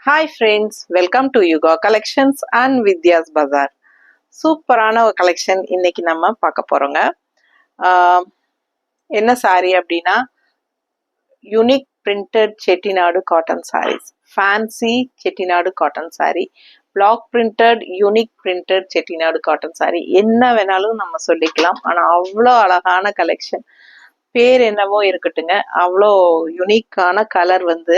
Hi friends, welcome to Yuga Collections and Vidya's Bazaar. சூப்பரான ஒரு collection இன்னைக்கு நம்ம பார்க்க போறோங்க. என்ன சாரி அப்படின்னா unique printed Chettinad cotton saris, fancy Chettinad cotton sari, block printed unique printed Chettinad cotton sari, என்ன வேணாலும் நம்ம சொல்லிக்கலாம். ஆனா அவ்வளோ அழகான கலெக்ஷன், பேர் என்னவோ இருக்கட்டுங்க, அவ்வளோ யூனிக்கான கலர் வந்து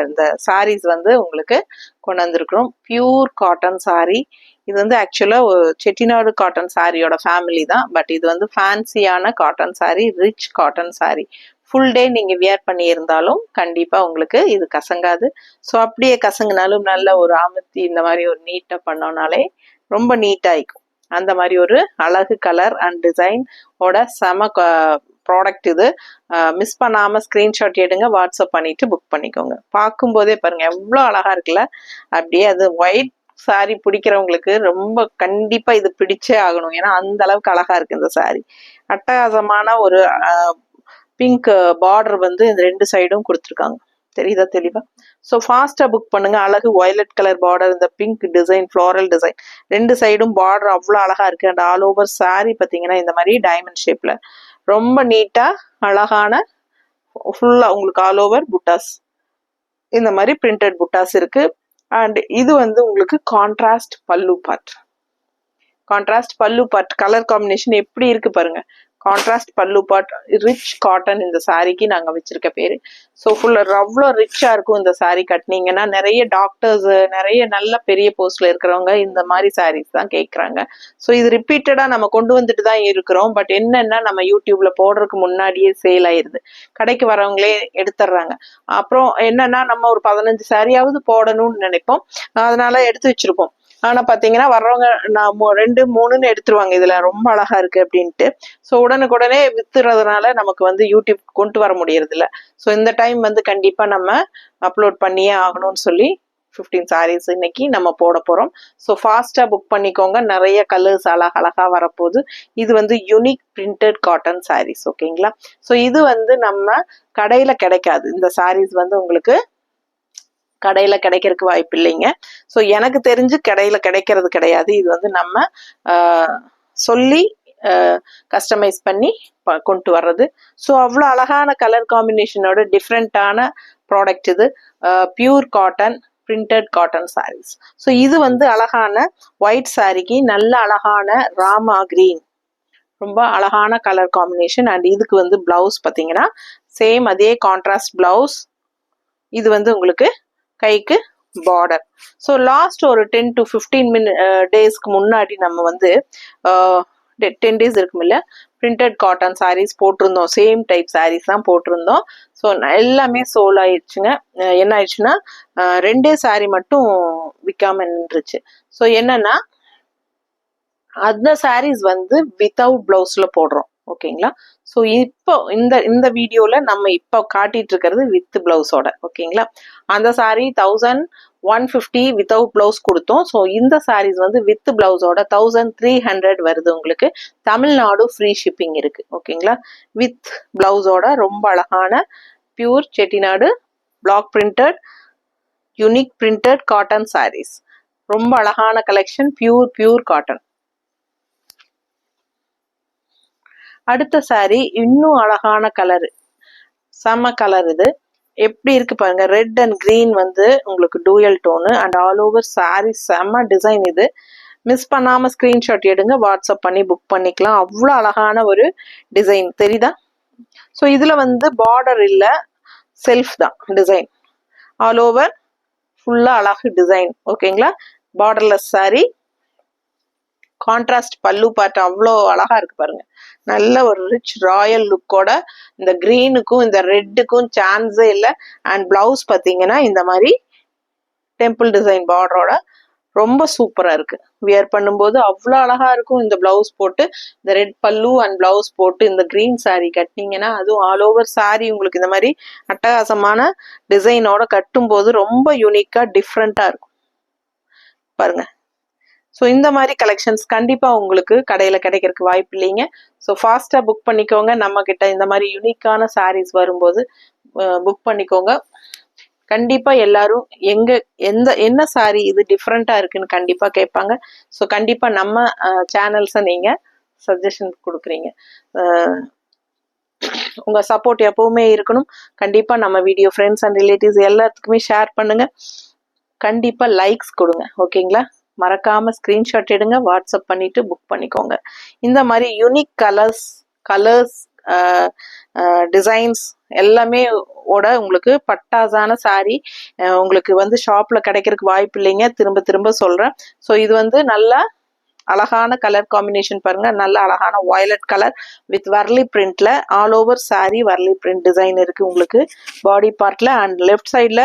இந்த சாரீஸ் வந்து உங்களுக்கு கொண்டு வந்திருக்கிறோம். Pure cotton sari. இது வந்து ஆக்சுவலாக செட்டிநாடு காட்டன் சாரியோட ஃபேமிலி தான். பட் இது வந்து ஃபேன்சியான cotton sari, rich cotton sari. Full day நீங்கள் வியர் பண்ணியிருந்தாலும் கண்டிப்பாக உங்களுக்கு இது கசங்காது. ஸோ அப்படியே கசங்கினாலும் நல்ல ஒரு ஆமத்தி இந்த மாதிரி ஒரு நீட்டாக பண்ணோம்னாலே ரொம்ப நீட்டாகிக்கும். அந்த மாதிரி ஒரு அழகு கலர் அண்ட் டிசைன் ஓட செம ப்ராடக்ட் இது. மிஸ் பண்ணாமல் ஸ்க்ரீன்ஷாட் எடுங்க, வாட்ஸ்அப் பண்ணிட்டு புக் பண்ணிக்கோங்க. பார்க்கும்போதே பாருங்க எவ்வளோ அழகா இருக்குல்ல. அப்படியே அது ஒயிட் சாரி பிடிக்கிறவங்களுக்கு ரொம்ப கண்டிப்பா இது பிடிச்சே ஆகணும். ஏன்னா அந்த அளவுக்கு அழகா இருக்கு இந்த சாரி. அட்டகாசமான ஒரு பிங்க் பார்டர் வந்து இந்த ரெண்டு சைடும் கொடுத்துருக்காங்க. தெரியுதா தெளிவா? ஸோ ஃபாஸ்டா புக் பண்ணுங்க. அழகு வயலட் கலர் பார்டர், இந்த பிங்க் டிசைன், ஃப்ளோரல் டிசைன், ரெண்டு சைடும் பார்டர் அவ்வளோ அழகா இருக்கு. அண்ட் ஆல் ஓவர் சாரி பார்த்தீங்கன்னா இந்த மாதிரி டைமண்ட் ஷேப்ல ரொம்ப நீட்டா அழகான ஃபுல்லா உங்களுக்கு ஆல் ஓவர் புட்டாஸ், இந்த மாதிரி பிரிண்டட் புட்டாஸ் இருக்கு. அண்ட் இது வந்து உங்களுக்கு கான்ட்ராஸ்ட் பல்லு பார்ட். கான்ட்ராஸ்ட் பல்லு பார்ட் கலர் காம்பினேஷன் எப்படி இருக்கு பாருங்க. கான்ட்ராஸ்ட் பல்லு பார்ட், ரிச் காட்டன் இந்த சாரிக்கு நாங்க வச்சிருக்க பேரு. ஸோ ஃபுல்லா அவ்வளோ ரிச்சா இருக்கும் இந்த சாரி கட்டினீங்கன்னா. நிறைய டாக்டர்ஸ், நிறைய நல்ல பெரிய போஸ்ட்ல இருக்கிறவங்க இந்த மாதிரி சாரீஸ் தான் கேட்குறாங்க. ஸோ இது ரிப்பீட்டடா நம்ம கொண்டு வந்துட்டு தான் இருக்கிறோம். பட் என்னன்னா நம்ம யூடியூப்ல போடுறதுக்கு முன்னாடியே சேல் ஆயிருது, கடைக்கு வரவங்களே எடுத்துடுறாங்க. அப்புறம் என்னன்னா நம்ம ஒரு 15 சாரியாவது போடணும்னு நினைப்போம், அதனால எடுத்து வச்சிருப்போம். ஆனா பாத்தீங்கன்னா வர்றவங்க நான் 2 3ன்னு எடுத்துருவாங்க, இதுல ரொம்ப அழகா இருக்கு அப்படின்ட்டு. ஸோ உடனுக்குடனே வித்துறதுனால நமக்கு வந்து யூடியூப் கொண்டு வர முடியறது இல்ல. ஸோ இந்த டைம் வந்து கண்டிப்பா நம்ம அப்லோட் பண்ணியே ஆகணும்னு சொல்லி 15 சாரீஸ் இன்னைக்கு நம்ம போட போறோம். ஸோ ஃபாஸ்டா புக் பண்ணிக்கோங்க. நிறைய கலர்ஸ் அழகழகா வரப்போகுது. இது வந்து யூனிக் பிரிண்டட் காட்டன் சாரீஸ். ஓகேங்களா? ஸோ இது வந்து நம்ம கடையில கிடைக்காது. இந்த சாரீஸ் வந்து உங்களுக்கு கடையில கிடைக்கிறதுக்கு வாய்ப்பு இல்லைங்க. ஸோ எனக்கு தெரிஞ்சு கடையில கிடைக்கிறது கிடையாது. இது வந்து நம்ம சொல்லி கஸ்டமைஸ் பண்ணி கொண்டு வர்றது. ஸோ அவ்வளோ அழகான கலர் காம்பினேஷனோட டிஃப்ரெண்டான ப்ராடக்ட் இது. Pure cotton printed cotton saris. So இது வந்து அழகான ஒயிட் சாரிக்கு நல்ல அழகான ராமா கிரீன், ரொம்ப அழகான கலர் காம்பினேஷன். அண்ட் இதுக்கு வந்து பிளவுஸ் பார்த்தீங்கன்னா சேம் அதே கான்ட்ராஸ்ட் பிளவுஸ். இது வந்து உங்களுக்கு கைக்கு பார்டர். ஸோ லாஸ்ட் ஒரு 10 to 15 டேஸ்க்கு முன்னாடி நம்ம வந்து 10 டேஸ் இருக்கும் இல்ல, பிரிண்டட் காட்டன் சாரீஸ் போட்டிருந்தோம். சேம் டைப் சாரீஸ் தான் போட்டிருந்தோம். ஸோ எல்லாமே சோல் ஆயிடுச்சுங்க. என்ன ஆயிடுச்சுன்னா 2 சாரி மட்டும் விற்காம நின்றுச்சு. ஸோ என்னன்னா அந்த சாரீஸ் வந்து வித்தவுட் பிளவுஸ்ல போடுறோம். ஓகேங்களா? ஸோ இப்போ இந்த வீடியோல நம்ம இப்போ காட்டிட்டு இருக்கிறது வித் பிளவுஸோட. ஓகேங்களா? அந்த சாரி 1150 வித்தவுட் பிளவுஸ் கொடுத்தோம். ஸோ இந்த சாரீஸ் வந்து வித் பிளவுஸோட 1300 வருது உங்களுக்கு. தமிழ்நாடு ஃப்ரீ ஷிப்பிங் இருக்கு. ஓகேங்களா? வித் பிளவுஸோட ரொம்ப அழகான pure Chettinad block printed unique printed cotton saris. ரொம்ப அழகான கலெக்ஷன், பியூர் காட்டன். அடுத்த சாரி இன்னும் அழகான கலர், செம கலர். இது எப்படி இருக்கு பாருங்க. ரெட் அண்ட் கிரீன் வந்து உங்களுக்கு dual tone. And all over sorry செம டிசைன். இது மிஸ் பண்ணாம ஸ்கிரீன்ஷாட் எடுங்க, வாட்ஸ்அப் பண்ணி புக் பண்ணிக்கலாம். அவ்வளோ அழகான ஒரு டிசைன் தெரியுதா? ஸோ இதுல வந்து பார்டர் இல்ல, செல்ஃப் தான் டிசைன். ஆல் ஓவர் ஃபுல்லா அழகு டிசைன். ஓகேங்களா? பார்டர்லெஸ் சாரி, கான்ட்ராஸ்ட் பல்லு பார்ட் அவ்வளோ அழகா இருக்கு பாருங்க. நல்ல ஒரு ரிச் ராயல் லுக்கோட இந்த கிரீனுக்கும் இந்த ரெட்டுக்கும் சான்ஸே இல்லை. அண்ட் பிளவுஸ் பார்த்தீங்கன்னா இந்த மாதிரி டெம்பிள் டிசைன் பார்டரோட ரொம்ப சூப்பரா இருக்கு. வியர் பண்ணும்போது அவ்வளோ அழகா இருக்கும். இந்த பிளவுஸ் போட்டு இந்த ரெட் பல்லு அண்ட் பிளவுஸ் போட்டு இந்த கிரீன் சாரி கட்டினீங்கன்னா, அதுவும் ஆல் ஓவர் சாரி உங்களுக்கு இந்த மாதிரி அட்டகாசமான டிசைனோட கட்டும்போது ரொம்ப யூனிக்கா டிஃப்ரெண்டா இருக்கும் பாருங்க. ஸோ இந்த மாதிரி கலெக்ஷன்ஸ் கண்டிப்பா உங்களுக்கு கடையில கிடைக்கிறதுக்கு வாய்ப்பு இல்லைங்க. ஸோ ஃபாஸ்டா புக் பண்ணிக்கோங்க. நம்ம கிட்ட இந்த மாதிரி யூனிக்கான சாரீஸ் வரும்போது புக் பண்ணிக்கோங்க. கண்டிப்பா எல்லாரும் என்ன சாரி இது டிஃப்ரெண்டா இருக்குன்னு கண்டிப்பா கேட்பாங்க. ஸோ கண்டிப்பா நம்ம சேனல்ஸை நீங்க சஜஷன் கொடுக்குறீங்க. உங்க சப்போர்ட் எப்பவுமே இருக்கணும். கண்டிப்பா நம்ம வீடியோ ஃப்ரெண்ட்ஸ் அண்ட் ரிலேட்டிவ்ஸ் எல்லாத்துக்குமே ஷேர் பண்ணுங்க. கண்டிப்பா லைக்ஸ் கொடுங்க. ஓகேங்களா? மறக்காம ஸ்கிரீன்ஷாட் எடுங்க, வாட்ஸ்அப் பண்ணிட்டு புக் பண்ணிக்கோங்க. இந்த மாதிரி யூனிக் கலர்ஸ் டிசைன்ஸ் எல்லாமே உங்களுக்கு பட்டாசான சாரி உங்களுக்கு வந்து ஷாப்ல கிடைக்கிறதுக்கு வாய்ப்பு இல்லைங்க. திரும்ப திரும்ப சொல்றேன். ஸோ இது வந்து நல்லா அழகான கலர் காம்பினேஷன் பாருங்க. நல்ல அழகான வயலட் கலர் வித் வர்லி பிரிண்ட்ல all over sari Warli print design இருக்கு உங்களுக்கு பாடி பார்ட்ல அண்ட் லெஃப்ட் சைட்ல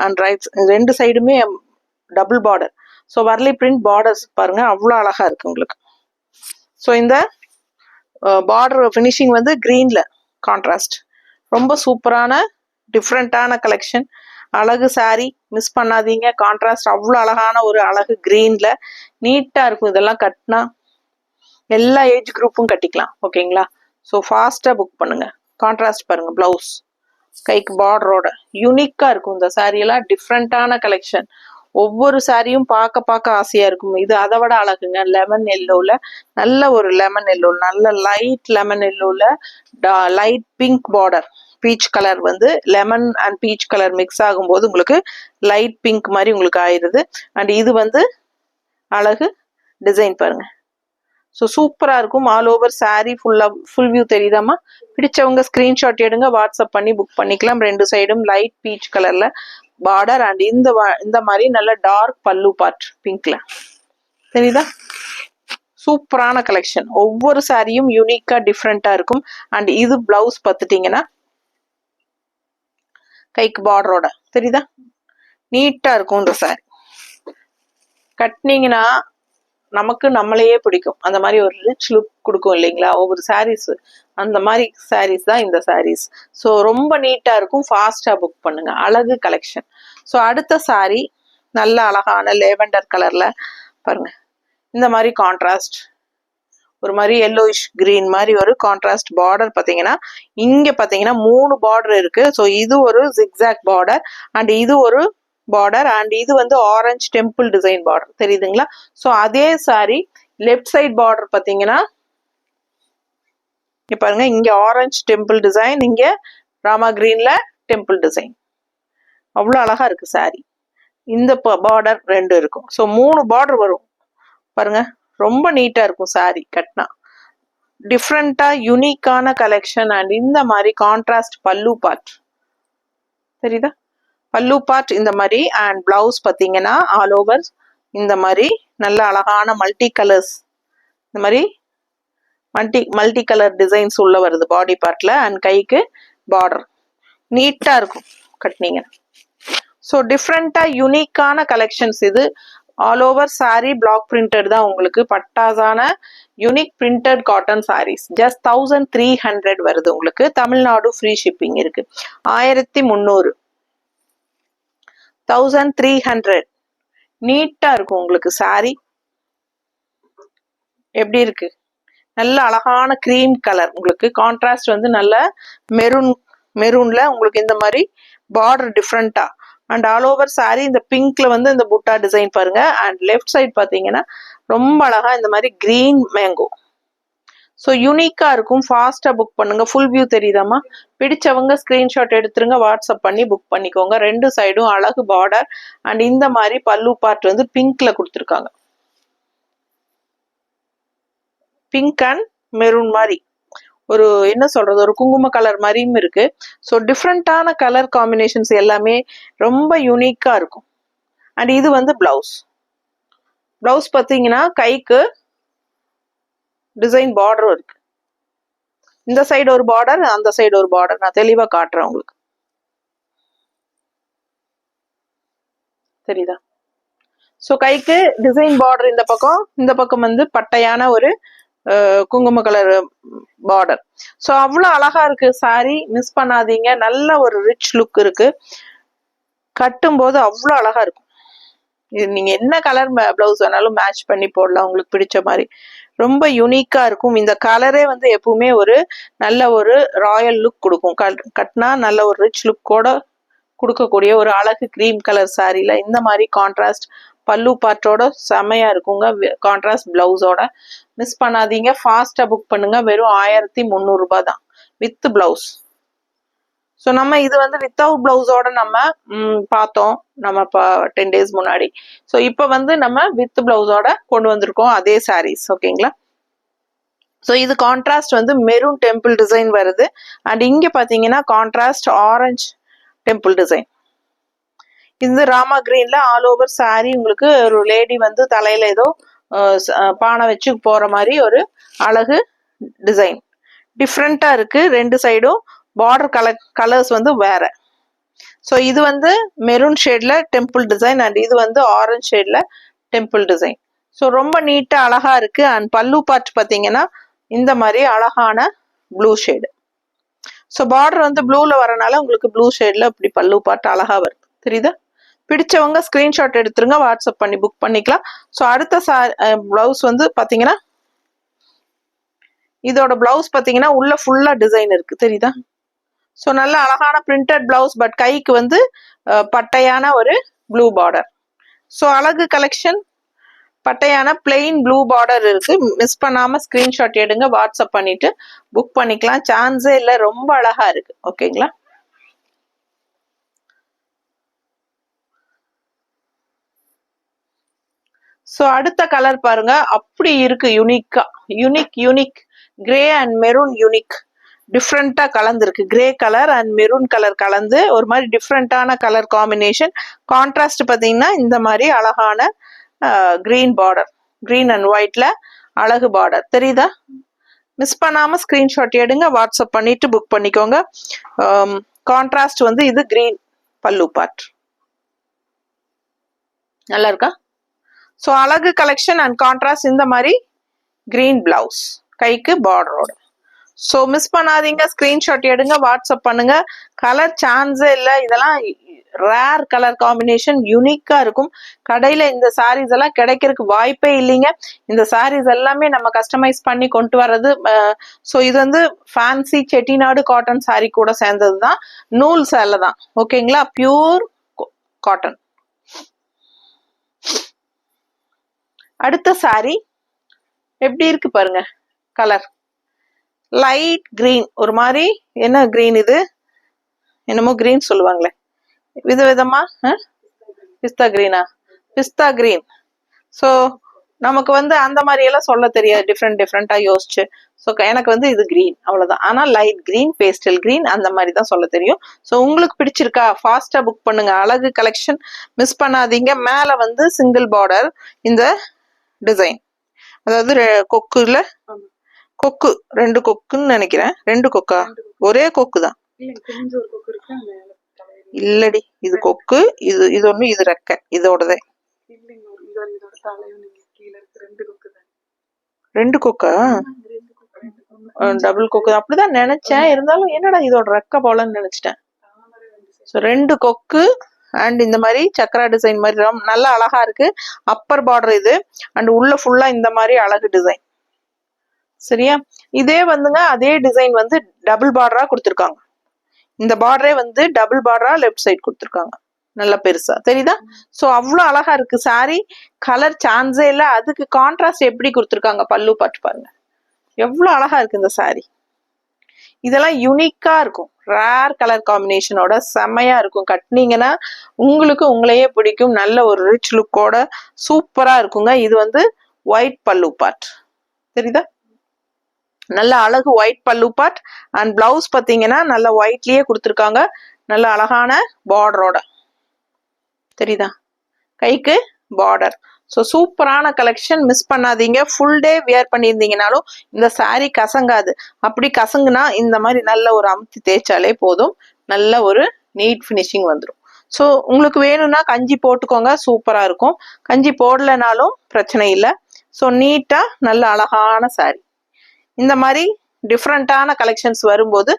அண்ட் ரைட் ரெண்டு சைடுமே double border. So Warli print borders பாருங்க அவ்வளோ அழகா இருக்கு உங்களுக்கு. ஸோ இந்த பார்டர் ஃபினிஷிங் வந்து கிரீன்ல கான்ட்ராஸ்ட் ரொம்ப சூப்பரான டிஃப்ரெண்டான கலெக்ஷன். அழகு சாரி மிஸ் பண்ணாதீங்க. கான்ட்ராஸ்ட் அவ்வளோ அழகான ஒரு அழகு கிரீன்ல நீட்டா இருக்கும். இதெல்லாம் கட்டினா எல்லா ஏஜ் குரூப்பும் கட்டிக்கலாம். ஓகேங்களா? ஸோ ஃபாஸ்டா புக் பண்ணுங்க. கான்ட்ராஸ்ட் பாருங்க, பிளவுஸ் கைக்கு பார்டரோட யூனிக்கா இருக்கும். இந்த சாரி எல்லாம் டிஃப்ரெண்டான கலெக்ஷன். ஒவ்வொரு சாரியும் பார்க்க ஆசையா இருக்கும். இது அதை விட அழகுங்க. லெமன் எல்லோல நல்ல ஒரு லெமன் எல்லோ, நல்ல லைட் லெமன் எல்லோல light pink border, peach colour வந்து lemon and peach colour mix ஆகும்போது உங்களுக்கு லைட் பிங்க் மாதிரி உங்களுக்கு ஆயிடுது. அண்ட் இது வந்து அழகு டிசைன் பாருங்க. ஸோ சூப்பரா இருக்கும். All over sari full view தெரியுதாமா? பிடிச்சவங்க ஸ்கிரீன்ஷாட் எடுங்க, வாட்ஸ்அப் பண்ணி புக் பண்ணிக்கலாம். ரெண்டு சைடும் லைட் பீச் கலர்ல பார்டர் அண்ட் இந்த மாதிரி நல்ல டார்க் பல்லு பார்ட் பிங்க்ல தெரியுதா? சூப்பரான கலெக்ஷன். ஒவ்வொரு சாரியும் யூனிக்கா டிஃப்ரெண்டா இருக்கும். அண்ட் இது பிளவுஸ் பார்த்துட்டீங்கன்னா கைக்கு பார்டரோட தெரியுதா? நீட்டா இருக்கும். இந்த சாரி கட்டினீங்கன்னா நமக்கு நம்மளையே பிடிக்கும். அந்த மாதிரி ஒரு ரிச் லுக் கொடுக்கும் இல்லைங்களா ஒவ்வொரு சாரீஸ். அந்த மாதிரி சாரீஸ் தான் இந்த சாரீஸ். ஸோ ரொம்ப நீட்டா இருக்கும். ஃபாஸ்டா புக் பண்ணுங்க. அழகு கலெக்ஷன். ஸோ அடுத்த சாரி நல்ல அழகான லேவெண்டர் கலர்ல பாருங்க. இந்த மாதிரி கான்ட்ராஸ்ட் ஒரு மாதிரி எல்லோயிஷ் கிரீன் மாதிரி ஒரு கான்ட்ராஸ்ட் பார்டர் பார்த்தீங்கன்னா இங்க பார்த்தீங்கன்னா 3 பார்டர் இருக்கு. ஸோ இது ஒரு ஜிக்ஸாக் பார்டர் அண்ட் இது ஒரு பார்டர் அண்ட் இது வந்து ஆரஞ்சு டெம்பிள் டிசைன் பார்டர் தெரியுதுங்களா? ஸோ அதே சாரி லெஃப்ட் சைட் பார்டர் பார்த்தீங்கன்னா இங்க பாருங்க, இங்க ஆரஞ்சு டெம்பிள் டிசைன், இங்க ராமா கிரீன்ல டெம்பிள் டிசைன். அவ்வளோ அழகா இருக்கு சாரி. இந்த பார்டர் ரெண்டு இருக்கும். ஸோ 3 பார்டர் வரும் பாருங்க. ரொம்ப நீட்டா இருக்கும் சாரி கட்டினா. டிஃப்ரெண்டா யூனிக்கான கலெக்ஷன். அண்ட் இந்த மாதிரி கான்ட்ராஸ்ட் பல்லு பார்ட் தெரியுதா? பல்லு பார்ட் இந்த மாதிரி அண்ட் பிளவுஸ் பார்த்தீங்கன்னா ஆல் ஓவர் இந்த மாதிரி நல்ல அழகான மல்டி கலர்ஸ், இந்த மாதிரி மல்டி கலர் டிசைன்ஸ் உள்ள வருது பாடி பார்ட்ல அண்ட் கைக்கு பார்டர் நீட்டா இருக்கும் கட்டினீங்க. ஸோ டிஃப்ரெண்டா யூனிக்கான கலெக்ஷன்ஸ் இது. All over sari block printed தான் உங்களுக்கு. பட்டாசான unique printed cotton sarees just 1300 வருது உங்களுக்கு. தமிழ்நாடு ஃப்ரீ ஷிப்பிங் இருக்கு. 1300 1300 நீட்டா இருக்கும் உங்களுக்கு சாரி. எப்படி இருக்கு? நல்ல அழகான கிரீம் கலர் உங்களுக்கு. கான்ட்ராஸ்ட் வந்து நல்ல மெரூன்ல உங்களுக்கு இந்த மாதிரி பார்டர் டிஃப்ரெண்டா அண்ட் ஆல் ஓவர் சாரி இந்த பிங்க்ல வந்து இந்த புட்டா டிசைன் பாருங்க. அண்ட் லெஃப்ட் சைட் பாத்தீங்கன்னா ரொம்ப அழகா இந்த மாதிரி கிரீன் மேங்கோ. ஸோ யூனிக்கா இருக்கும். ஃபாஸ்டா புக் பண்ணுங்க. ஃபுல் வியூ தெரியுதாமா? பிடிச்சவங்க ஸ்கிரீன்ஷாட் எடுத்துருங்க, வாட்ஸ்அப் பண்ணி புக் பண்ணிக்கோங்க. ரெண்டு சைடும் அழகு பார்டர் அண்ட் இந்த மாதிரி பல்லு பார்ட் வந்து பிங்க்ல கொடுத்துருக்காங்க. பிங்க் அண்ட் மெரூன் மாதிரி ஒரு என்ன சொல்றது ஒரு குங்கும கலர் மாதிரியும் இருக்கு. ஸோ டிஃப்ரெண்டான கலர் காம்பினேஷன்ஸ் எல்லாமே ரொம்ப யூனிக்கா இருக்கும். அண்ட் இது வந்து பிளவுஸ் பார்த்தீங்கன்னா கைக்கு டிசைன் பார்டரும் இருக்கு. இந்த சைடு ஒரு பார்டர், அந்த சைடு ஒரு பார்டர். நான் தெளிவா காட்டுறேன் உங்களுக்கு. தெரியுதா? ஸோ கைக்கு டிசைன் பார்டர் இந்த பக்கம் வந்து பட்டையான ஒரு குங்கும கலர் பார்டர். ஸோ அவ்வளோ அழகா இருக்கு சாரி. மிஸ் பண்ணாதீங்க. நல்ல ஒரு ரிச் லுக் இருக்கு. கட்டும் போது அவ்வளோ அழகா இருக்கும். இது நீங்க என்ன கலர் பிளவுஸ் வேணாலும் மேட்ச் பண்ணி போடலாம் உங்களுக்கு பிடிச்ச மாதிரி. ரொம்ப யூனிக்கா இருக்கும். இந்த கலரே வந்து எப்பவுமே ஒரு நல்ல ஒரு ராயல் லுக் கொடுக்கும். கட்டினா நல்ல ஒரு ரிச் லுக்கோட கொடுக்கக்கூடிய ஒரு அழகு கிரீம் கலர் சாரியில இந்த மாதிரி கான்ட்ராஸ்ட் பல்லு பார்ட்டோட செமையா இருக்குங்க. கான்ட்ராஸ்ட் பிளவுஸோட மிஸ் பண்ணாதீங்க. ஃபாஸ்டா புக் பண்ணுங்க. வெறும் 1300 ரூபாய் தான் வித் பிளவுஸ். ஸோ நம்ம இது வந்து வித்தவுட் பிளவுஸோட நம்ம பார்த்தோம் நம்ம 10 days முன்னாடி. ஸோ இப்போ வந்து நம்ம வித் பிளவுஸோட கொண்டு வந்திருக்கோம் அதே சாரீஸ். ஓகேங்களா? ஸோ இது கான்ட்ராஸ்ட் வந்து மெரூன் டெம்பிள் டிசைன் வருது. அண்ட் இங்க பாத்தீங்கன்னா கான்ட்ராஸ்ட் ஆரஞ்சு டெம்பிள் டிசைன். இது ராமா கிரீன்ல ஆல் ஓவர் சாரி. உங்களுக்கு ஒரு லேடி வந்து தலையில ஏதோ பானை வச்சு போற மாதிரி ஒரு அழகு டிசைன். டிஃப்ரெண்டா இருக்கு. ரெண்டு சைடும் பார்டர் கலர்ஸ் வந்து வேற. ஸோ இது வந்து மெரூன் ஷேட்ல டெம்பிள் டிசைன் அண்ட் இது வந்து ஆரஞ்சு ஷேட்ல டெம்பிள் டிசைன். ஸோ ரொம்ப நீட்டா அழகா இருக்கு. அண்ட் பல்லு பார்ட் பாத்தீங்கன்னா இந்த மாதிரி அழகான ப்ளூ ஷேடு. ஸோ பார்டர் வந்து ப்ளூல வரனால உங்களுக்கு ப்ளூ ஷேட்ல இப்படி பல்லு பார்ட் அழகா வருது. தெரியுதா? பிடிச்சவங்க ஸ்கிரீன்ஷாட் எடுத்துருங்க, வாட்ஸ்அப் பண்ணி புக் பண்ணிக்கலாம். ஸோ அடுத்த பிளவுஸ் வந்து பாத்தீங்கன்னா இதோட பிளவுஸ் பாத்தீங்கன்னா உள்ள ஃபுல்லா டிசைன் இருக்கு. தெரியுதா? ஸோ நல்ல அழகான பிரிண்டட் பிளவுஸ். பட் கைக்கு வந்து பட்டையான ஒரு ப்ளூ பார்டர். ஸோ அழகு கலெக்ஷன் பட்டையான பிளெயின் ப்ளூ பார்டர் இருக்கு. மிஸ் பண்ணாம ஸ்கிரீன்ஷாட் எடுங்க, வாட்ஸ்அப் பண்ணிட்டு புக் பண்ணிக்கலாம். சான்ஸே இல்லை, ரொம்ப அழகா இருக்கு. ஓகேங்களா? ஸோ அடுத்த கலர் பாருங்க, அப்படி இருக்கு யூனிக்கா. Unique grey and maroon unique டிஃப்ரெண்டா கலந்துருக்கு. Grey colour and maroon colour கலந்து ஒரு மாதிரி டிஃப்ரெண்டான கலர் காம்பினேஷன். கான்ட்ராஸ்ட் பாத்தீங்கன்னா இந்த மாதிரி அழகான கிரீன் பார்டர், கிரீன் அண்ட் ஒயிட்ல அழகு பார்டர். தெரியுதா? மிஸ் பண்ணாம ஸ்கிரீன்ஷாட் எடுங்க, வாட்ஸ்அப் பண்ணிட்டு புக் பண்ணிக்கோங்க. கான்ட்ராஸ்ட் வந்து இது கிரீன் பல்லு பார்ட். நல்லா இருக்கா? ஸோ அழகு கலெக்ஷன் அண்ட் கான்ட்ராஸ்ட் இந்த மாதிரி கிரீன் பிளவுஸ் கைக்கு பார்டரோட. ஸோ மிஸ் பண்ணாதீங்க, ஸ்கிரீன்ஷாட் எடுங்க, வாட்ஸ்அப் பண்ணுங்க. கலர் சான்ஸே இல்லை. இதெல்லாம் ரேர் கலர் காம்பினேஷன், யூனிக்கா இருக்கும். கடையில இந்த சாரீஸ் எல்லாம் கிடைக்கிறதுக்கு வாய்ப்பே இல்லைங்க. இந்த சாரீஸ் எல்லாமே நம்ம கஸ்டமைஸ் பண்ணி கொண்டு வர்றது. ஸோ இது வந்து ஃபேன்சி செட்டிநாடு காட்டன் சாரீ கூட சேர்ந்தது தான். நூல் சேலை தான். ஓகேங்களா? Pure cotton. அடுத்த சாரி எப்படி இருக்கு பாருங்க. கலர் லைட் கிரீன், ஒரு மாதிரி என்ன கிரீன் இது, என்னமோ கிரீன் சொல்லுவாங்களே விதவிதமா. பிஸ்தா கிரீனா? பிஸ்தா கிரீன். ஸோ நமக்கு வந்து அந்த மாதிரி எல்லாம் சொல்ல தெரியாது, டிஃப்ரெண்டா யோசிச்சு. ஸோ எனக்கு வந்து இது கிரீன் அவ்வளவுதான். ஆனா லைட் கிரீன், பேஸ்டல் கிரீன் அந்த மாதிரி தான் சொல்ல தெரியும். ஸோ உங்களுக்கு பிடிச்சிருக்கா? ஃபாஸ்டா புக் பண்ணுங்க. அழகு கலெக்ஷன் மிஸ் பண்ணாதீங்க. மேல வந்து சிங்கிள் பார்டர் இந்த டிசைன், அதாவது கொக்குல கொக்கு, ரெண்டு கொக்குன்னு நினைக்கிறேன். ரெண்டு கொக்கா? ஒரே கொக்கு தான். இல்லடி, இது கொக்கு, இது ஒண்ணு, இது ரெக்க, இதோடதே. ரெண்டு கொக்கா? டபுள் கொக்கு அப்படிதான் நினைச்சேன். இருந்தாலும் என்னடா இதோட ரெக்க போலன்னு நினைச்சிட்டேன். ஸோ ரெண்டு கொக்கு அண்ட் இந்த மாதிரி சக்கரா டிசைன் மாதிரி நல்லா அழகா இருக்கு. அப்பர் பார்டர் இது அண்ட் உள்ள ஃபுல்லா இந்த மாதிரி அழகு டிசைன். சரியா? இதே வந்துங்க அதே டிசைன் வந்து டபுள் பார்டரா கொடுத்துருக்காங்க. இந்த பார்டரே வந்து டபுள் பார்டரா லெஃப்ட் சைடு கொடுத்துருக்காங்க, நல்லா பெருசா. தெரியுதா? சோ அவ்வளவு அழகா இருக்கு சாரி. கலர் சான்ஸே இல்ல. அதுக்கு கான்ட்ராஸ்ட் எப்படி கொடுத்துருக்காங்க பல்லு பாட்டு பாருங்க, எவ்வளவு அழகா இருக்கு இந்த சாரி. இதெல்லாம் யூனிக்கா இருக்கும். ரேர் கலர் காம்பினேஷனோட செம்மையா இருக்கும். கட்டினீங்கன்னா உங்களுக்கு உங்களையே பிடிக்கும். நல்ல ஒரு ரிச் லுக்கோட சூப்பரா இருக்குங்க. இது வந்து ஒயிட் பல்லு பார்ட். தெரியுதா? நல்ல அழகு ஒயிட் பல்லு பார்ட் அண்ட் பிளவுஸ் பாத்தீங்கன்னா நல்ல ஒயிட்லயே கொடுத்துருக்காங்க, நல்ல அழகான பார்டரோட. தெரியுதா? கைக்கு பார்டர். ஸோ சூப்பரான கலெக்ஷன், மிஸ் பண்ணாதீங்க. ஃபுல் டே வியர் பண்ணியிருந்தீங்கனாலும் இந்த சாரீ கசங்காது. அப்படி கசங்குனா இந்த மாதிரி நல்ல ஒரு அமுத்தி தேய்ச்சாலே போதும், நல்ல ஒரு நீட் ஃபினிஷிங் வந்துடும். ஸோ உங்களுக்கு வேணும்னா கஞ்சி போட்டுக்கோங்க, சூப்பரா இருக்கும். கஞ்சி போடலைனாலும் பிரச்சனை இல்லை. ஸோ நீட்டா நல்ல அழகான சாரீ. இந்த மாதிரி டிஃப்ரெண்டான கலெக்ஷன்ஸ் வரும்போது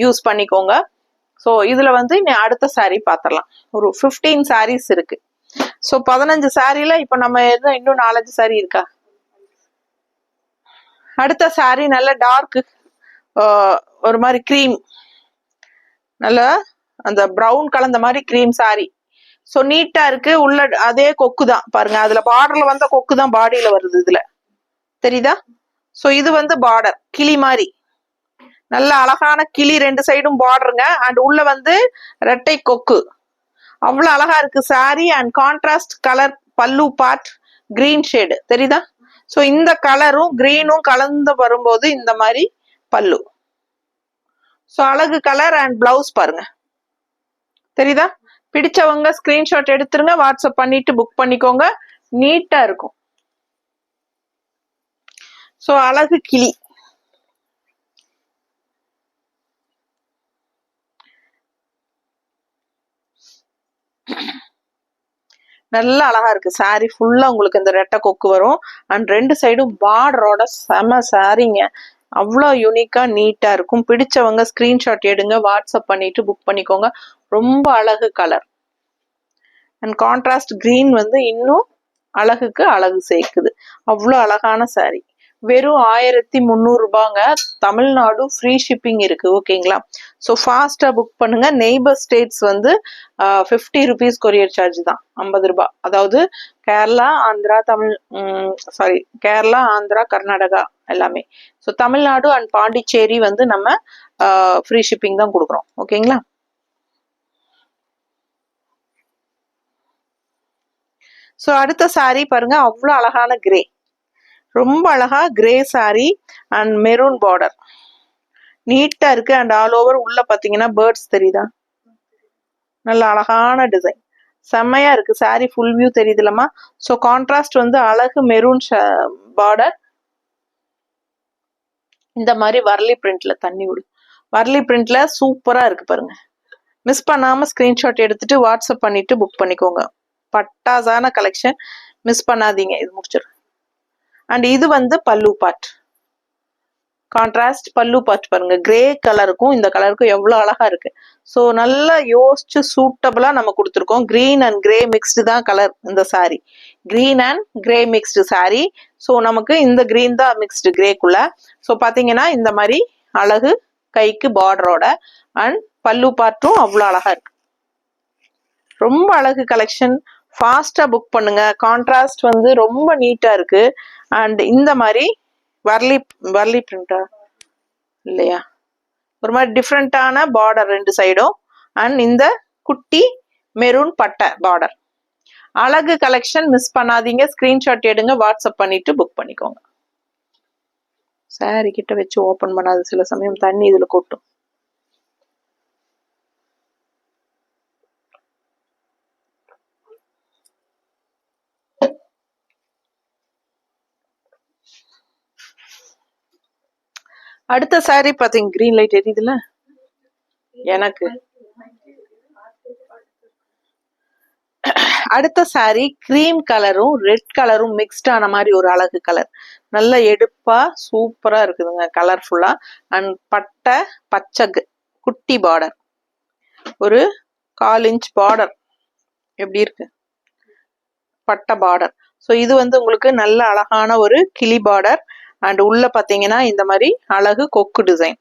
யூஸ் பண்ணிக்கோங்க. ஸோ இதுல வந்து அடுத்த சாரீ பார்த்துடலாம். ஒரு 15 சாரீஸ் இருக்கு. ஸோ 15 சாரியில இப்ப நம்ம இன்னும் 4-5 சாரீ இருக்கா. அடுத்த சாரீ நல்ல டார்க் ஒரு மாதிரி கிரீம், நல்ல அந்த ப்ரௌன் கலந்த மாதிரி கிரீம் சாரி. ஸோ நீட்டா இருக்கு. உள்ள அதே கொக்கு தான் பாருங்க, அதுல பார்டர்ல வந்த கொக்கு தான் பாடியில வருது இதுல, தெரியுதா? ஸோ இது வந்து பார்டர் கிளி மாதிரி, நல்ல அழகான கிளி, 2 சைடும் பார்டருங்க. அண்ட் உள்ள வந்து ரெட்டை கொக்கு, அவ்வளவு அழகா இருக்கு சாரி. அண்ட் கான்ட்ராஸ்ட் கலர் பல்லு பார்ட் கிரீன் ஷேடு, தெரியுதா? ஸோ இந்த கலரும் கிரீனும் கலந்து வரும்போது இந்த மாதிரி பல்லு. ஸோ அழகு கலர். அண்ட் பிளவுஸ் பாருங்க, தெரியுதா? பிடிச்சவங்க ஸ்கிரீன்ஷாட் எடுத்துருங்க, வாட்ஸ்அப் பண்ணிட்டு புக் பண்ணிக்கோங்க. நீட்டா இருக்கும். ஸோ அழகு கிளி. நல்லா அழகா இருக்கு சாரி. ஃபுல்லா உங்களுக்கு இந்த ரெட்டை கொக்கு வரும். அண்ட் 2 சைடும் பார்டரோட செம சாரிங்க. அவ்வளோ யூனிக்கா நீட்டா இருக்கும். பிடிச்சவங்க ஸ்கிரீன்ஷாட் எடுங்க, வாட்ஸ்அப் பண்ணிட்டு புக் பண்ணிக்கோங்க. ரொம்ப அழகு கலர். அண்ட் கான்ட்ராஸ்ட் கிரீன் வந்து இன்னும் அழகுக்கு அழகு சேர்க்குது. அவ்வளோ அழகான சாரி. வெறும் 1300 ரூபாங்க. தமிழ்நாடு ஃப்ரீ ஷிப்பிங் இருக்கு, ஓகேங்களா? ஸோ ஃபாஸ்டா புக் பண்ணுங்க. நெய்பர் ஸ்டேட்ஸ் வந்து 50 ருபீஸ் கொரியர் சார்ஜ் தான், 50 ரூபாய். அதாவது கேரளா, ஆந்திரா, கேரளா, ஆந்திரா, கர்நாடகா எல்லாமே. ஸோ தமிழ்நாடு அண்ட் பாண்டிச்சேரி வந்து நம்ம ஃப்ரீ ஷிப்பிங் தான் கொடுக்குறோம், ஓகேங்களா? ஸோ அடுத்த சாரி பாருங்க, அவ்வளோ அழகான கிரே, ரொம்ப அழகா grey sorry and maroon border, நீட்டா இருக்கு. அண்ட் ஆல் ஓவர் உள்ள பாத்தீங்கன்னா பேர்ட்ஸ் தெரியுதா? நல்ல அழகான டிசைன், செம்மையா இருக்கு சாரி. ஃபுல் வியூ தெரியுதுலமா? ஸோ கான்ட்ராஸ்ட் வந்து அழகு மெரூன் பார்டர். இந்த மாதிரி வர்லி பிரிண்ட்ல, தண்ணி விடு, வர்லி பிரிண்ட்ல சூப்பரா இருக்கு பாருங்க. மிஸ் பண்ணாம ஸ்கிரீன்ஷாட் எடுத்துட்டு வாட்ஸ்அப் பண்ணிட்டு புக் பண்ணிக்கோங்க. பட்டாசான கலெக்ஷன், மிஸ் பண்ணாதீங்க. இது முடிச்சிரு. அண்ட் இது வந்து பல்லு பார்ட், கான்ட்ராஸ்ட் பல்லு பார்ட் பாருங்க. கிரே கலருக்கும் இந்த கலருக்கும் எவ்வளவு அழகா இருக்கு. ஸோ நல்லா யோசிச்சு சூட்டபிளா நம்ம கொடுத்துருக்கோம். கிரீன் அண்ட் கிரே மிக்ஸ்டு தான் கலர் இந்த sorry. Green and grey mixed sorry. So நமக்கு இந்த கிரீன் தான் மிக்ஸ்டு கிரேக்குள்ள. ஸோ பாத்தீங்கன்னா இந்த மாதிரி அழகு கைக்கு பார்டரோட அண்ட் பல்லு பார்ட்டும் அவ்வளோ அழகா இருக்கு. ரொம்ப அழகு கலெக்ஷன். ஃபாஸ்டா புக் பண்ணுங்க. கான்ட்ராஸ்ட் வந்து ரொம்ப நீட்டா இருக்கு. அண்ட் இந்த மாதிரி வர்லி பிரிண்டா இல்லையா, ஒரு மாதிரி டிஃப்ரெண்டான பார்டர் 2 சைடும். அண்ட் இந்த குட்டி மெரூன் பட்டை பார்டர். அழகு கலெக்ஷன், மிஸ் பண்ணாதீங்க. ஸ்கிரீன்ஷாட் எடுங்க, வாட்ஸ்அப் பண்ணிட்டு புக் பண்ணிக்கோங்க. சாரி கிட்ட வச்சு ஓபன் பண்ணாது, சில சமயம் தண்ணி இதுல கொட்டும். அடுத்த சாரி பாத்தீங்க, கிரீன் லைட் எரியுதுல எனக்கு. அடுத்த சாரி கிரீம் கலரும் ரெட் கலரும் மிக்ஸ்ட் ஆன மாதிரி ஒரு அழகு கலர். நல்ல எடுப்பா சூப்பரா இருக்குதுங்க, கலர்ஃபுல்லா. அண்ட் பட்டை பச்சை குட்டி பார்டர், ஒரு 1/4 இன்ச் பார்டர். எப்படி இருக்கு பட்டை பார்டர்? ஸோ இது வந்து உங்களுக்கு நல்ல அழகான ஒரு கிளி பார்டர். அண்ட் உள்ள பாத்தீங்கன்னா இந்த மாதிரி அழகு கொக்கு டிசைன்,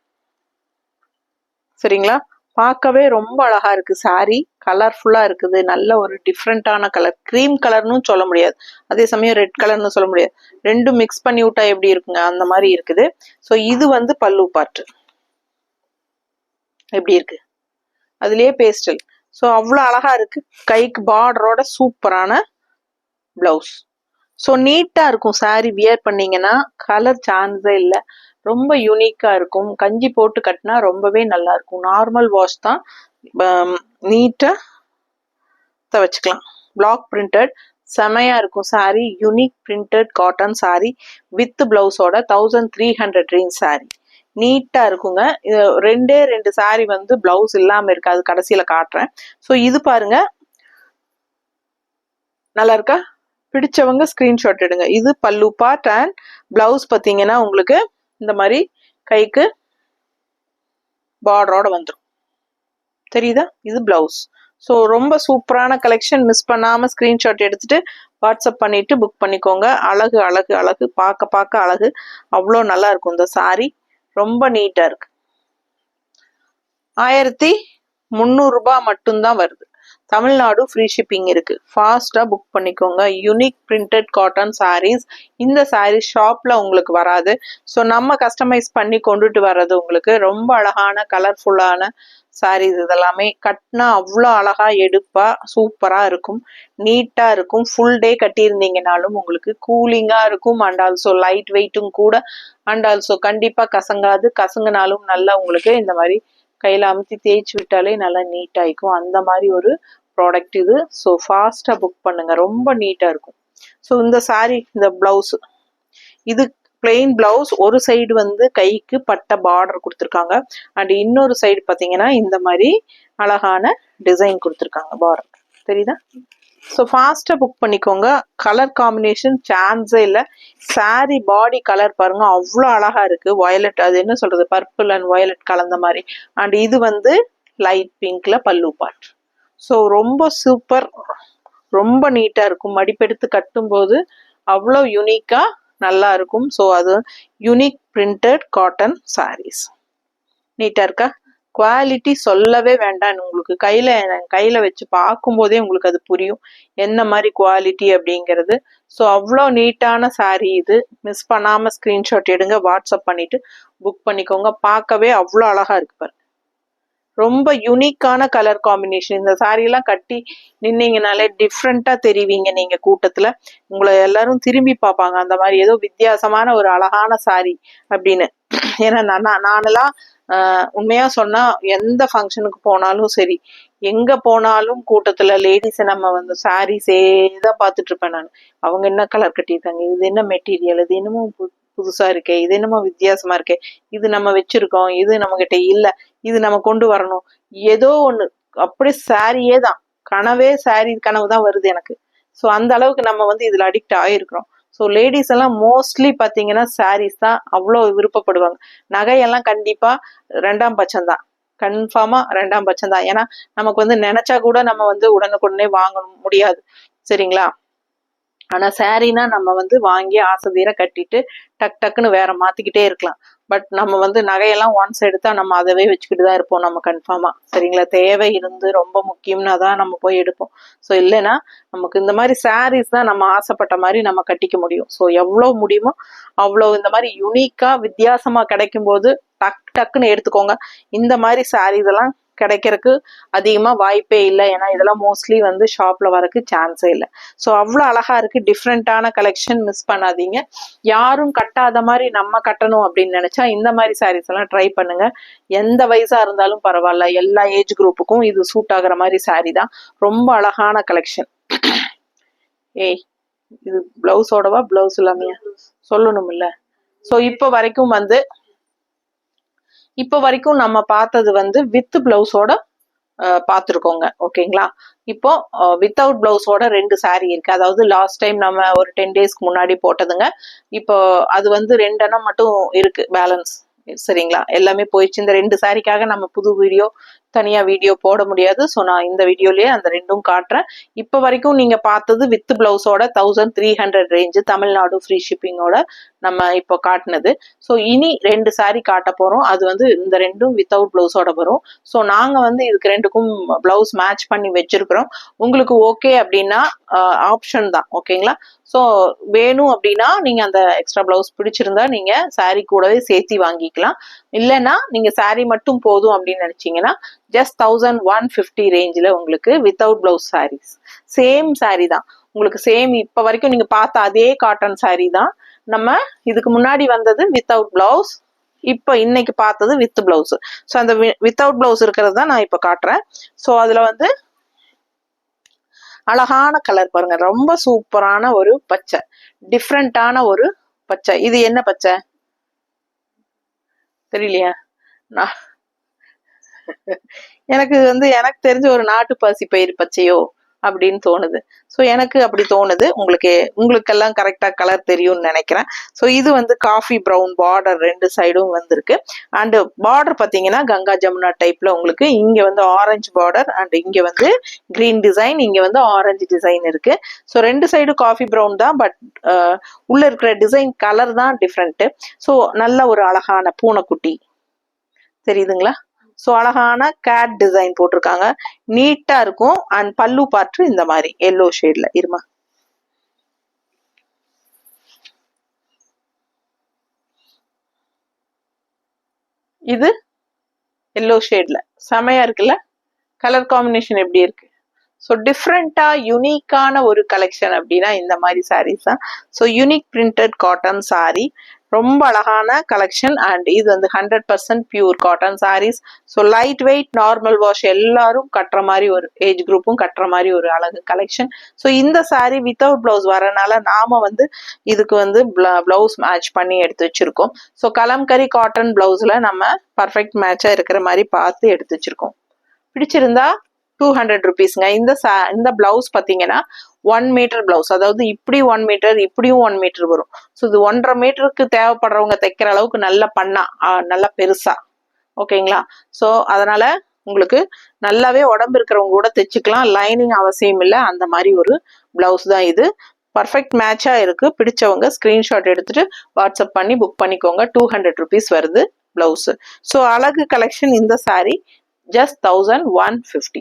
சரிங்களா? பார்க்கவே ரொம்ப அழகா இருக்கு சாரி. கலர்ஃபுல்லா இருக்குது. நல்ல ஒரு டிஃப்ரெண்டான கலர். கிரீம் கலர்னு சொல்ல முடியாது, அதே சமயம் ரெட் கலர்னு சொல்ல முடியாது. ரெண்டும் மிக்ஸ் பண்ணி விட்டா எப்படி இருக்குங்க, அந்த மாதிரி இருக்குது. ஸோ இது வந்து பல்லு பார்ட். எப்படி இருக்கு, அதுலயே பேஸ்டல். ஸோ அவ்வளோ அழகா இருக்கு. கைக்கு பார்டரோட சூப்பரான பிளவுஸ். ஸோ நீட்டா இருக்கும் சாரி. வியர் பண்ணீங்கன்னா கலர் சான்ஸே இல்லை. ரொம்ப யூனிக்கா இருக்கும். கஞ்சி போட்டு கட்டினா ரொம்பவே நல்லா இருக்கும். நார்மல் வாஷ் தான், நீட்டா வச்சுக்கலாம். பிளாக் பிரிண்டட் செமையா இருக்கும் sari. Unique printed cotton sari with பிளவுஸோட 1300 ரேஞ்ச் சாரி. நீட்டா இருக்குங்க. 2 சாரி வந்து பிளவுஸ் இல்லாம இருக்கு, அது கடைசியில காட்டுறேன். ஸோ இது பாருங்க, நல்லா இருக்கா? பிடிச்சவங்க ஸ்கிரீன்ஷாட் எடுங்க. இது பல்லு பார்ட் அண்ட் பிளவுஸ் பாத்தீங்கன்னா உங்களுக்கு இந்த மாதிரி கைக்கு பார்டரோட வந்துடும், தெரியுதா? இது பிளவுஸ். ஸோ ரொம்ப சூப்பரான கலெக்ஷன். மிஸ் பண்ணாம ஸ்கிரீன்ஷாட் எடுத்துட்டு வாட்ஸ்அப் பண்ணிட்டு புக் பண்ணிக்கோங்க. அழகு அழகு அழகு, பார்க்க அழகு. அவ்வளோ நல்லா இருக்கும் இந்த சாரி. ரொம்ப நீட்டா இருக்கு. 300 ரூபாய் மட்டும்தான் வருது. தமிழ்நாடு ஃப்ரீ ஷிப்பிங் இருக்கு. ஃபாஸ்டா புக் பண்ணிக்கோங்க. Unique printed cotton saris. இந்த சாரீஸ் ஷாப்ல உங்களுக்கு வராது. ஸோ நம்ம கஸ்டமைஸ் பண்ணி கொண்டுட்டு வர்றது உங்களுக்கு ரொம்ப அழகான கலர்ஃபுல்லான சாரீஸ். இதெல்லாமே கட்டினா அவ்வளோ அழகா எடுப்பா சூப்பரா இருக்கும், நீட்டா இருக்கும். ஃபுல் டே கட்டியிருந்தீங்கனாலும் உங்களுக்கு கூலிங்கா இருக்கும். அண்ட் ஆல்சோ லைட் வெயிட்டும் கூட. அண்ட் ஆல்சோ கண்டிப்பா கசங்காது. கசங்குனாலும் நல்லா உங்களுக்கு இந்த மாதிரி கையில அமுத்தி தேய்ச்சி விட்டாலே நல்லா நீட் ஆயிக்கும். அந்த மாதிரி ஒரு ப்ராடக்ட் இது. ஸோ ஃபாஸ்டா புக் பண்ணுங்க, ரொம்ப நீட்டா இருக்கும். ஸோ இந்த சாரீ, இந்த பிளவுஸ், இது பிளெயின் பிளவுஸ். ஒரு சைடு வந்து கைக்கு பட்ட பார்டர் கொடுத்துருக்காங்க. அண்ட் இன்னொரு சைடு பார்த்தீங்கன்னா இந்த மாதிரி அழகான டிசைன் கொடுத்துருக்காங்க பார்டர். தெரியுதா? ஸோ ஃபாஸ்டா புக் பண்ணிக்கோங்க. கலர் காம்பினேஷன் சான்ஸே இல்லை. சாரி பாடி கலர் பாருங்க, அவ்வளோ அழகா இருக்கு. வயலட், அது என்ன சொல்றது, பர்பிள் அண்ட் வயலட் கலந்த மாதிரி. அண்ட் இது வந்து லைட் பிங்க்ல பல்லு பார்ட். ஸோ ரொம்ப சூப்பர், ரொம்ப நீட்டா இருக்கும். மடிப்பெடுத்து கட்டும் போது அவ்வளோ யூனிக்கா நல்லா இருக்கும். ஸோ அது யூனிக் பிரிண்டட் காட்டன் சாரீஸ். நீட்டா இருக்கா? குவாலிட்டி சொல்லவே வேண்டாம். உங்களுக்கு கையில வச்சு பார்க்கும் போதே உங்களுக்கு அது புரியும் என்ன மாதிரி குவாலிட்டி அப்படிங்கிறது. ஸோ அவ்வளோ நீட்டான சாரீ இது. மிஸ் பண்ணாம ஸ்கிரீன்ஷாட் எடுங்க, வாட்ஸ்அப் பண்ணிட்டு புக் பண்ணிக்கோங்க. பார்க்கவே அவ்வளோ அழகா இருக்கு பாரு. ரொம்ப யூனிக்கான கலர் காம்பினேஷன். இந்த சாரீ எல்லாம் கட்டி நின்னீங்கனாலே டிஃப்ரெண்டா தெரிவிங்க. நீங்க கூட்டத்துல உங்களை எல்லாரும் திரும்பி பார்ப்பாங்க. அந்த மாதிரி ஏதோ வித்தியாசமான ஒரு அழகான சாரீ அப்படின்னு. ஏன்னா நானெல்லாம் உண்மையா சொன்னா எந்த ஃபங்க்ஷனுக்கு போனாலும் சரி, எங்க போனாலும் கூட்டத்துல லேடிஸை நம்ம வந்து சாரீஸே தான் பார்த்துட்டு இருப்பேன் நான். அவங்க என்ன கலர் கட்டியிருக்காங்க, இது என்ன மெட்டீரியல், இது என்னமோ புதுசா இருக்கே, இது என்னமோ வித்தியாசமா இருக்கே, இது நம்ம வச்சிருக்கோம், இது நம்ம கிட்ட இல்ல, இது நம்ம கொண்டு வரணும், ஏதோ ஒண்ணு. அப்படி சாரியே தான் கனவே, சாரி கனவு தான் வருது எனக்கு. ஸோ அந்த அளவுக்கு நம்ம வந்து இதுல அடிக்ட் ஆகிருக்கிறோம். ஸோ லேடிஸ் எல்லாம் மோஸ்ட்லி பார்த்தீங்கன்னா சாரீஸ் தான் அவ்வளோ விருப்பப்படுவாங்க. நகையெல்லாம் கண்டிப்பா 2ஆம் பட்சம் தான், கன்ஃபார்மா 2ஆம் பட்சம் தான். ஏன்னா நமக்கு வந்து நினைச்சா கூட நம்ம வந்து உடனுக்குடனே வாங்க முடியாது, சரிங்களா? ஆனா சாரீனா நம்ம வந்து வாங்கி ஆசை தீர கட்டிட்டு டக் டக்குன்னு வேற மாத்திக்கிட்டே இருக்கலாம். பட் நம்ம வந்து நகையெல்லாம் ஒன்ஸ் எடுத்தா நம்ம அதவே வச்சுக்கிட்டு தான் இருப்போம் நம்ம கன்ஃபார்மா, சரிங்களா? தேவை இருந்து ரொம்ப முக்கியம்னா தான் நம்ம போய் எடுப்போம். ஸோ இல்லைன்னா நமக்கு இந்த மாதிரி சாரீஸ் தான் நம்ம ஆசைப்பட்ட மாதிரி நம்ம கட்டிக்க முடியும். ஸோ எவ்வளோ முடியுமோ அவ்வளோ இந்த மாதிரி யுனிக்கா வித்தியாசமா கிடைக்கும் போது டக் டக்குன்னு எடுத்துக்கோங்க. இந்த மாதிரி சாரீஸ் எல்லாம் கிடைக்கிறதுக்கு அதிகமா வாய்ப்பே இல்லை. ஏன்னா இதெல்லாம் மோஸ்ட்லி வந்து ஷாப்ல வரக்கு சான்ஸே இல்லை. ஸோ அவ்வளோ அழகா இருக்கு, டிஃப்ரெண்டான கலெக்ஷன். மிஸ் பண்ணாதீங்க. யாரும் கட்டாத மாதிரி நம்ம கட்டணும் அப்படின்னு நினைச்சா இந்த மாதிரி சாரீஸ் எல்லாம் ட்ரை பண்ணுங்க. எந்த வயசா இருந்தாலும் பரவாயில்ல, எல்லா ஏஜ் குரூப்புக்கும் இது சூட் ஆகுற மாதிரி சாரீ தான். ரொம்ப அழகான கலெக்ஷன். ஏய், இது பிளவுஸோடவா பிளவுஸ் இல்லாமையா சொல்லணும் இல்ல? ஸோ இப்போ வரைக்கும் நம்ம பார்த்தது வந்து வித் பிளவுஸோட பார்த்துருக்கோங்க, ஓகேங்களா? இப்போ வித்தவுட் பிளவுஸோட 2 சாரீ இருக்கு. அதாவது லாஸ்ட் டைம் நம்ம ஒரு 10 டேஸ்க்கு முன்னாடி போட்டதுங்க. இப்போ அது வந்து 2 எண்ணம் மட்டும் இருக்கு பேலன்ஸ், சரிங்களா? எல்லாமே போயிடுச்சு. இந்த 2 சாரிக்காக நம்ம புது வீடியோ, தனியா வீடியோ போட முடியாது. ஸோ நான் இந்த வீடியோலயே அந்த 2ம் காட்டுறேன். இப்போ வரைக்கும் நீங்க பார்த்தது வித் பிளவுஸோட 1300 ரேஞ்சு, தமிழ்நாடு ஃப்ரீ ஷிப்பிங்கோட நம்ம இப்போ காட்டினது. ஸோ இனி 2 சாரீ காட்ட போறோம். அது வந்து இந்த 2ம் வித்தவுட் பிளவுஸோட வரும். ஸோ நாங்க வந்து இதுக்கு 2க்கும் பிளவுஸ் மேட்ச் பண்ணி வச்சிருக்கிறோம். உங்களுக்கு ஓகே அப்படின்னா ஆப்ஷன் தான், ஓகேங்களா? ஸோ வேணும் அப்படின்னா நீங்க அந்த எக்ஸ்ட்ரா பிளவுஸ் பிடிச்சிருந்தா நீங்க சாரீ கூடவே சேர்த்தி வாங்கிக்கலாம். இல்லைன்னா நீங்க சாரீ மட்டும் போதும் அப்படின்னு நினைச்சீங்கன்னா ஜஸ்ட் 1150 ரேஞ்சில் உங்களுக்கு without blouse saris. Same sari தான் உங்களுக்கு, சேம் இப்ப வரைக்கும் நீங்க பார்த்த அதே காட்டன் சாரீ தான். நம்ம இதுக்கு முன்னாடி வந்தது வித்தவுட் பிளவுஸ், இப்போ இன்னைக்கு பார்த்தது வித் பிளவுஸ். ஸோ அந்த வித்தவுட் பிளவுஸ் இருக்கிறது தான் நான் இப்போ காட்டுறேன். ஸோ அதுல வந்து அழகான கலர் பாருங்க, ரொம்ப சூப்பரான ஒரு பச்சை, டிஃப்ரெண்டான ஒரு பச்சை. இது என்ன பச்சை தெரியலையா? எனக்கு வந்து எனக்கு தெரிஞ்ச ஒரு நாட்டு பாசி பயிர் பச்சையோ அப்படின்னு தோணுது. ஸோ எனக்கு அப்படி தோணுது. உங்களுக்கெல்லாம் கரெக்டா கலர் தெரியும்னு நினைக்கிறேன். ஸோ இது வந்து காஃபி ப்ரௌன் பார்டர் 2 சைடும் வந்திருக்கு. அண்ட் பார்டர் பார்த்தீங்கன்னா கங்கா ஜமுனா டைப்ல உங்களுக்கு இங்க வந்து ஆரஞ்சு பார்டர் அண்ட் இங்க வந்து கிரீன் டிசைன், இங்க வந்து ஆரஞ்சு டிசைன் இருக்கு. ஸோ 2 சைடும் காஃபி ப்ரௌன் தான், பட் உள்ள இருக்கிற டிசைன் கலர் தான் டிஃப்ரெண்ட். ஸோ நல்ல ஒரு அழகான பூனைக்குட்டி தெரியுதுங்களா? ஸோ அழகான கேட் டிசைன் போட்டிருக்காங்க, நீட்டா இருக்கும். அண்ட் பல்லு பார்ட் இந்த மாதிரி எல்லோ ஷேட்ல இருமா. இது எல்லோ ஷேட்ல செமையா இருக்குல்ல, கலர் காம்பினேஷன் எப்படி இருக்கு. ஸோ டிஃப்ரெண்டா யூனிக்கான ஒரு கலெக்ஷன் அப்படின்னா இந்த மாதிரி சாரீஸ் தான். So unique printed cotton sari, ரொம்ப அழகான கலெக்ஷன். அண்ட் இது வந்து 100% pure cotton saris. So light weight, normal wash, எல்லாரும் கட்டுற மாதிரி, ஒரு ஏஜ் குரூப்பும் கட்டுற மாதிரி ஒரு அழகு கலெக்ஷன். ஸோ இந்த சாரீ வித்தவுட் பிளவுஸ் வரனால நாம வந்து இதுக்கு வந்து பிளவுஸ் மேட்ச் பண்ணி எடுத்து வச்சிருக்கோம். ஸோ கலம்கரி காட்டன் பிளவுஸ்ல நம்ம பர்ஃபெக்ட் மேட்சா இருக்கிற மாதிரி பார்த்து எடுத்து வச்சிருக்கோம். பிடிச்சிருந்தா 200 ருபீஸ்ங்க. இந்த பிளவுஸ் பார்த்தீங்கன்னா 1 மீட்டர் பிளவுஸ், அதாவது இப்படி 1 மீட்டர், இப்படியும் 1 மீட்டர் வரும். ஸோ இது 1.5 மீட்டருக்கு தேவைப்படுறவங்க தைக்கிற அளவுக்கு நல்லா பண்ணா, நல்லா பெருசா, ஓகேங்களா. ஸோ அதனால உங்களுக்கு நல்லாவே உடம்பு இருக்கிறவங்க கூட தைச்சுக்கலாம், லைனிங் அவசியம் இல்லை. அந்த மாதிரி ஒரு பிளவுஸ் தான் இது. பர்ஃபெக்ட் மேட்சா இருக்கு. பிடிச்சவங்க ஸ்கிரீன்ஷாட் எடுத்துட்டு வாட்ஸ்அப் பண்ணி புக் பண்ணிக்கோங்க. 200 ருபீஸ் வருது பிளவுஸ். ஸோ அழகு கலெக்ஷன் இந்த சாரி just 1150.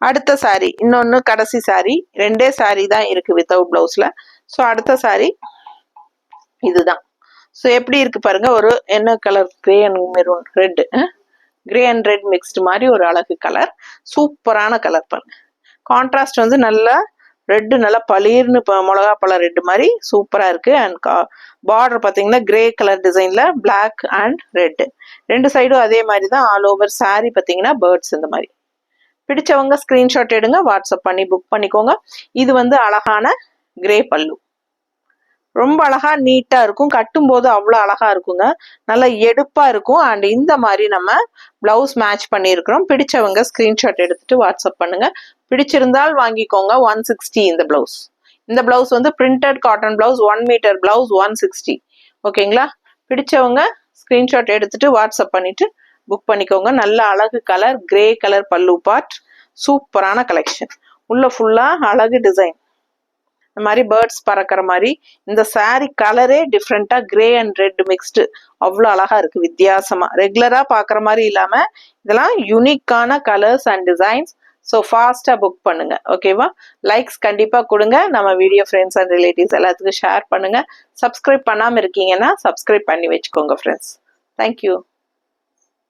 அடுத்த சாரி, இன்னொன்னு கடைசி சாரி, ரெண்டே சாரி தான் இருக்கு வித்தவுட் பிளவுஸ்ல. ஸோ அடுத்த சாரி இதுதான். ஸோ எப்படி இருக்கு பாருங்க, ஒரு என்ன colour, grey and maroon red, grey and red mixed மாதிரி ஒரு அழகு கலர், சூப்பரான கலர் பாருங்க. கான்ட்ராஸ்ட் வந்து நல்லா ரெட்டு, நல்லா பளிர்னு மிளகா பழம் ரெட்டு மாதிரி சூப்பரா இருக்கு. அண்ட் பார்டர் பார்த்தீங்கன்னா கிரே கலர் டிசைன்ல பிளாக் அண்ட் ரெட், ரெண்டு சைடும் அதே மாதிரி தான். ஆல் ஓவர் சாரி பார்த்தீங்கன்னா பேர்ட்ஸ் இந்த மாதிரி. பிடிச்சவங்க ஸ்கிரீன்ஷாட் எடுங்க, வாட்ஸ்அப் பண்ணி புக் பண்ணிக்கோங்க. இது வந்து அழகான கிரே பல்லு, ரொம்ப அழகா நீட்டா இருக்கும். கட்டும் போது அவ்வளோ அழகா இருக்குங்க, நல்லா எடுப்பா இருக்கும். அண்ட் இந்த மாதிரி நம்ம பிளவுஸ் மேட்ச் பண்ணியிருக்கிறோம். பிடிச்சவங்க ஸ்கிரீன்ஷாட் எடுத்துட்டு வாட்ஸ்அப் பண்ணுங்க. பிடிச்சிருந்தால் வாங்கிக்கோங்க. 160 இந்த பிளவுஸ். இந்த பிளவுஸ் வந்து printed cotton blouse, 1 metre blouse 160, ஓகேங்களா. பிடிச்சவங்க ஸ்கிரீன்ஷாட் எடுத்துட்டு வாட்ஸ்அப் பண்ணிட்டு புக் பண்ணிக்கோங்க. நல்ல அழகு கலர், கிரே கலர் பல்லு பார்ட், சூப்பரான கலெக்ஷன். உள்ள ஃபுல்லா அழகு டிசைன், இந்த மாதிரி பேர்ட்ஸ் பறக்கிற மாதிரி. இந்த சாரி கலரே டிஃப்ரெண்டா கிரே அண்ட் ரெட் மிக்ஸ்டு, அவ்வளோ அழகா இருக்கு, வித்தியாசமா. ரெகுலரா பாக்குற மாதிரி இல்லாம இதெல்லாம் யூனிக்கான கலர்ஸ் அண்ட் டிசைன்ஸ். ஸோ ஃபாஸ்டா புக் பண்ணுங்க, ஓகேவா. லைக்ஸ் கண்டிப்பா கொடுங்க. நம்ம வீடியோ ஃப்ரெண்ட்ஸ் அண்ட் ரிலேட்டிவ்ஸ் எல்லாத்துக்கும் ஷேர் பண்ணுங்க. சப்ஸ்கிரைப் பண்ணாம இருக்கீங்கன்னா சப்ஸ்கிரைப் பண்ணி வச்சுக்கோங்க ஃப்ரெண்ட்ஸ். தேங்க்யூ.